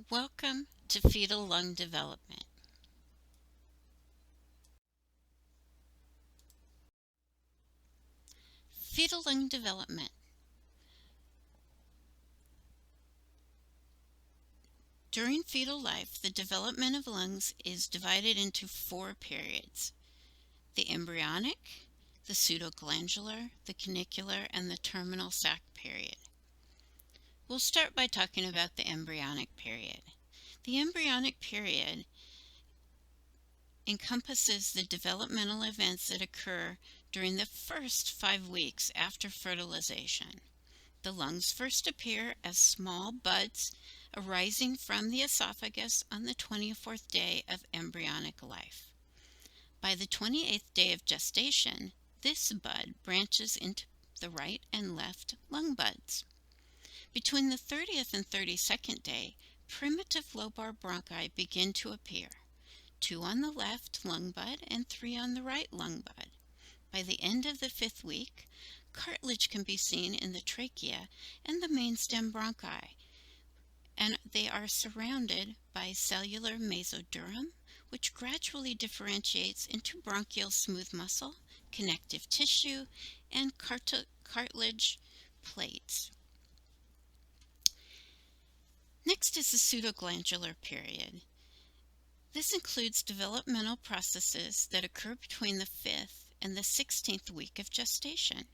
Welcome to fetal lung development. Fetal lung development. During fetal life, the development of lungs is divided into 4 periods: the embryonic, the pseudoglandular, the canicular, and the terminal sac period. We'll start by talking about the embryonic period. The embryonic period encompasses the developmental events that occur during the first 5 weeks after fertilization. The lungs first appear as small buds arising from the esophagus on the 24th day of embryonic life. By the 28th day of gestation, this bud branches into the right and left lung buds. Between the 30th and 32nd day, primitive lobar bronchi begin to appear, 2 on the left lung bud and 3 on the right lung bud. By the end of the 5th week, cartilage can be seen in the trachea and the main stem bronchi, and they are surrounded by cellular mesodurum, which gradually differentiates into bronchial smooth muscle, connective tissue, and cartilage plates. Next is the pseudoglandular period. This includes developmental processes that occur between the 5th and the 16th week of gestation.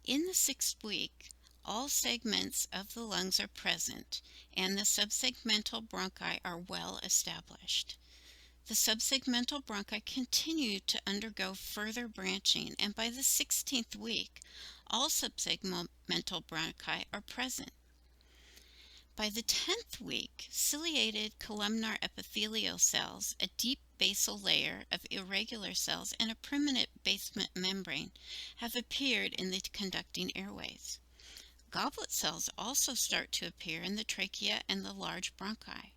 In the 6th week, all segments of the lungs are present and the subsegmental bronchi are well established. The subsegmental bronchi continue to undergo further branching, and by the 16th week, all subsegmental bronchi are present. By the 10th week, ciliated columnar epithelial cells, a deep basal layer of irregular cells, and a primitive basement membrane have appeared in the conducting airways. Goblet cells also start to appear in the trachea and the large bronchi.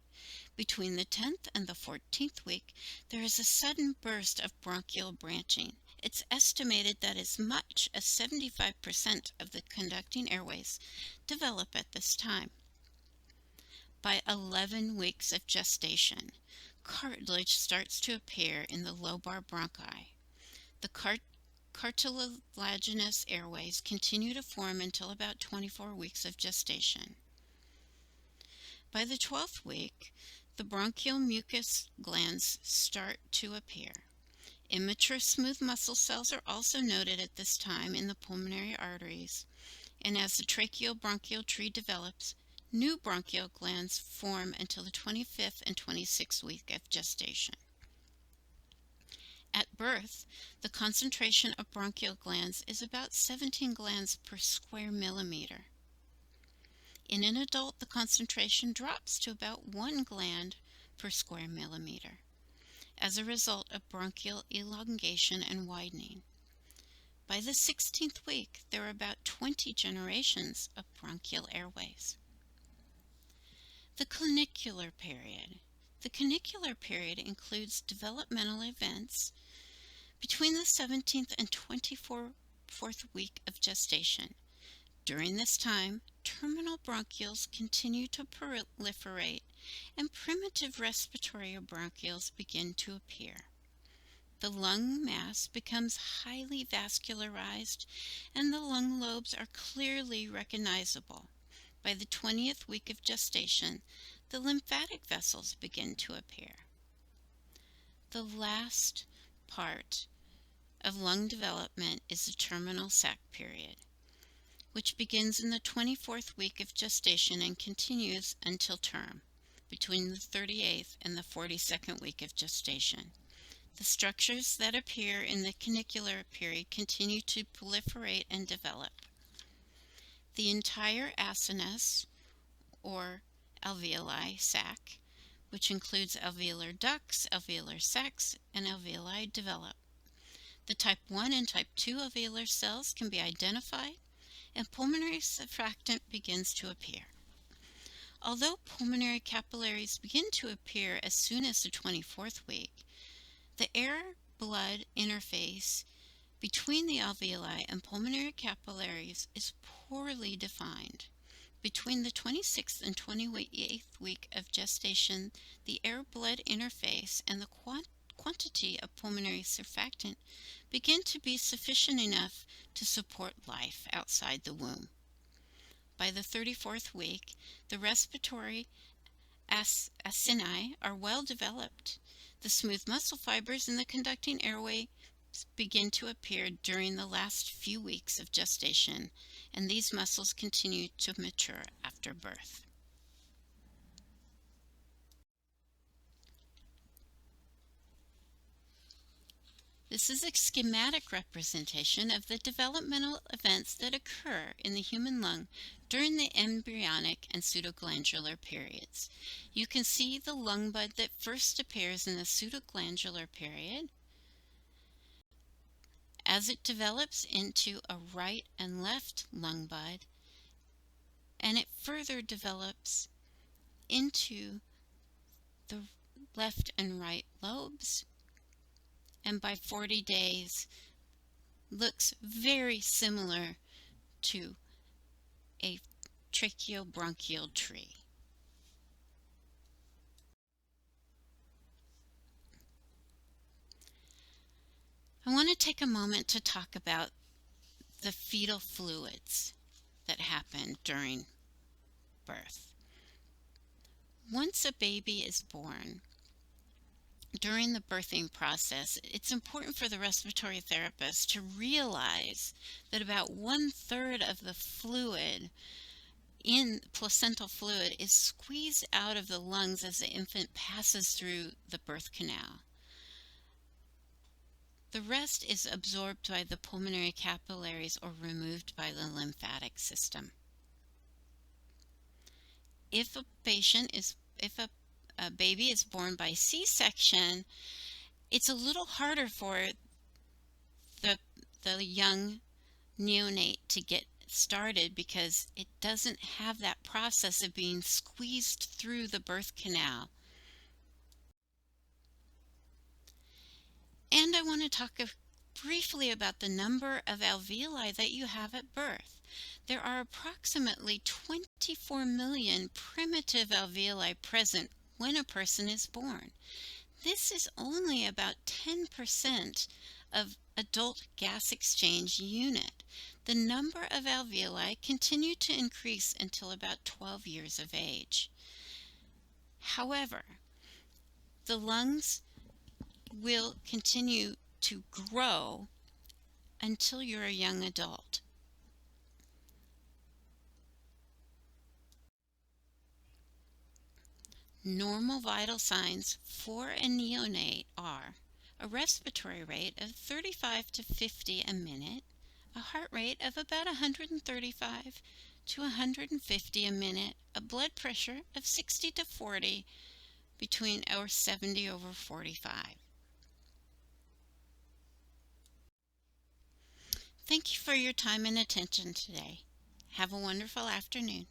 Between the 10th and the 14th week, there is a sudden burst of bronchial branching. It's estimated that as much as 75% of the conducting airways develop at this time. By 11 weeks of gestation, cartilage starts to appear in the lobar bronchi. The cartilaginous airways continue to form until about 24 weeks of gestation. By the 12th week, the bronchial mucus glands start to appear. Immature smooth muscle cells are also noted at this time in the pulmonary arteries, and as the tracheal bronchial tree develops, new bronchial glands form until the 25th and 26th week of gestation. At birth, the concentration of bronchial glands is about 17 glands per square millimeter. In an adult, the concentration drops to about 1 gland per square millimeter as a result of bronchial elongation and widening. By the 16th week, there are about 20 generations of bronchial airways. The canicular period. The canicular period includes developmental events between the 17th and 24th week of gestation. During this time, terminal bronchioles continue to proliferate and primitive respiratory bronchioles begin to appear. The lung mass becomes highly vascularized and the lung lobes are clearly recognizable. By the 20th week of gestation, the lymphatic vessels begin to appear. The last part of lung development is the terminal sac period, which begins in the 24th week of gestation and continues until term, between the 38th and the 42nd week of gestation. The structures that appear in the canicular period continue to proliferate and develop. The entire acinus, or alveoli sac, which includes alveolar ducts, alveolar sacs, and alveoli, develop. The type 1 and type 2 alveolar cells can be identified, and pulmonary surfactant begins to appear. Although pulmonary capillaries begin to appear as soon as the 24th week, the air-blood interface between the alveoli and pulmonary capillaries is poorly defined. Between the 26th and 28th week of gestation, the air-blood interface and the quantity of pulmonary surfactant begin to be sufficient enough to support life outside the womb. By the 34th week, the respiratory acini are well developed. The smooth muscle fibers in the conducting airway begin to appear during the last few weeks of gestation, and these muscles continue to mature after birth. This is a schematic representation of the developmental events that occur in the human lung during the embryonic and pseudoglandular periods. You can see the lung bud that first appears in the pseudoglandular period. As it develops into a right and left lung bud, and it further develops into the left and right lobes, and by 40 days looks very similar to a tracheobronchial tree. I want to take a moment to talk about the fetal fluids that happen during birth. Once a baby is born, during the birthing process, it's important for the respiratory therapist to realize that about 1/3 of the fluid in placental fluid is squeezed out of the lungs as the infant passes through the birth canal. The rest is absorbed by the pulmonary capillaries or removed by the lymphatic system. If a baby is born by C-section, it's a little harder for the young neonate to get started because it doesn't have that process of being squeezed through the birth canal. And I want to talk briefly about the number of alveoli that you have at birth. There are approximately 24 million primitive alveoli present when a person is born. This is only about 10% of adult gas exchange unit. The number of alveoli continue to increase until about 12 years of age. However, the lungs will continue to grow until you're a young adult. Normal vital signs for a neonate are a respiratory rate of 35 to 50 a minute, a heart rate of about 135 to 150 a minute, a blood pressure of 60 to 40 or 70 over 45. Thank you for your time and attention today. Have a wonderful afternoon.